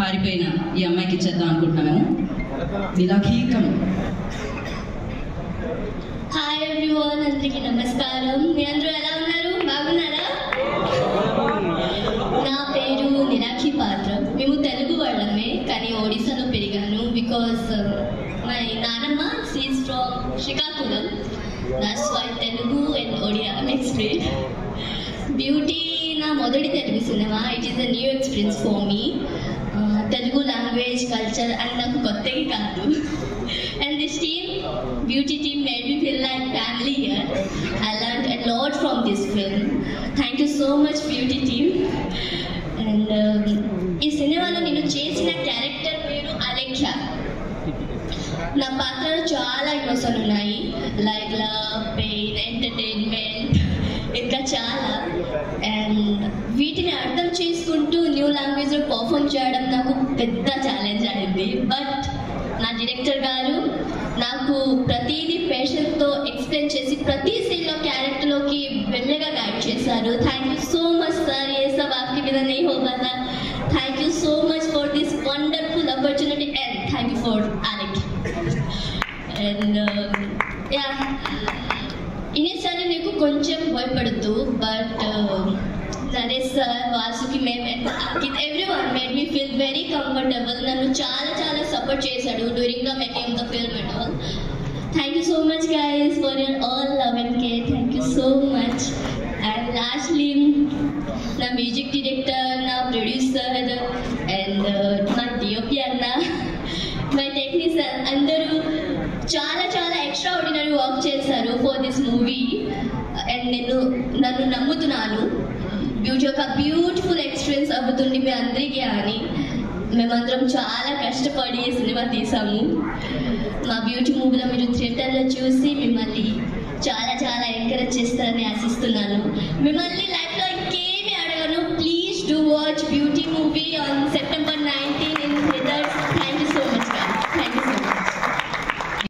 పారిపోయిన ఈ అమ్మాయికి ఇచ్చేద్దాం అనుకుంటున్నాము. నిలాఖీకం. హాయ్ ఎవ్రీవన్, అందరికీ నమస్కారం. మీ అందరూ ఎలా ఉన్నారు? బాగున్నారా? నా పేరు నిలాఖీ పాత్ర. మేము తెలుగు వాళ్ళమే, కానీ ఒడిశాలో పెరిగాను. బికాస్ మై నానమ్మ she's from Srikakulam. That's why Telugu and Odia mixed. Beauty నా మొదటి తెలుగు సినిమా. It is a new experience for me. Telugu language, culture అని నాకు కొత్తగా కాదు. And this team, beauty team, made me feel like family here. I learned a lot from this film. Thank you so much, beauty team. And ఈ సినిమాలో నేను చేసిన character పేరు అలేఖ్య. నా పాత్రలో చాలా ఎమోషన్ ఉన్నాయి, లైక్ లవ్, పెయిన్, ఎంటర్టైన్మెంట్, ఇంకా చాలా. అండ్ వీటిని అర్థం చేసుకుంటూ న్యూ లాంగ్వేజ్లో పర్ఫామ్ చేయడం నాకు పెద్ద ఛాలెంజ్ అయింది. బట్ నా డైరెక్టర్ గారు నాకు ప్రతిదీ పేషెంట్తో ఎక్స్ప్లెయిన్ చేసి ప్రతి సీన్లో క్యారెక్టర్లోకి వెళ్ళగా గైడ్ చేశారు. Thank you so much sir. ये सब आपके बिना नहीं होगा था. Thank you so much for this wonderful opportunity and thank you for Alec. And yeah, ఇన్నిసార్లు నీకు కొంచెం భయపడద్దు. But Naresh sir, Vasuki, everyone made me feel very comfortable. నన్ను చాలా చాలా సపోర్ట్ చేశాడు during the making the film and all. Thank you so much guys for your all love and care. Thank you so much. And lastly నా music director, నా producer and మా DOP అన్న, my technician అందరూ చాలా చాలా extra ordinary work చేశారు for this movie. And నన్ను నమ్ముతున్నాను బ్యూటీ ఒక బ్యూటిఫుల్ ఎక్స్పీరియన్స్ అవుతుంది మీ అందరికీ అని. మేమందరం చాలా కష్టపడి సినిమా తీసాము. మా బ్యూటీ మూవీలో మీరు థియేటర్లో చూసి మిమ్మల్ని చాలా చాలా ఎంకరేజ్ చేస్తారని ఆశిస్తున్నాను. మిమ్మల్ని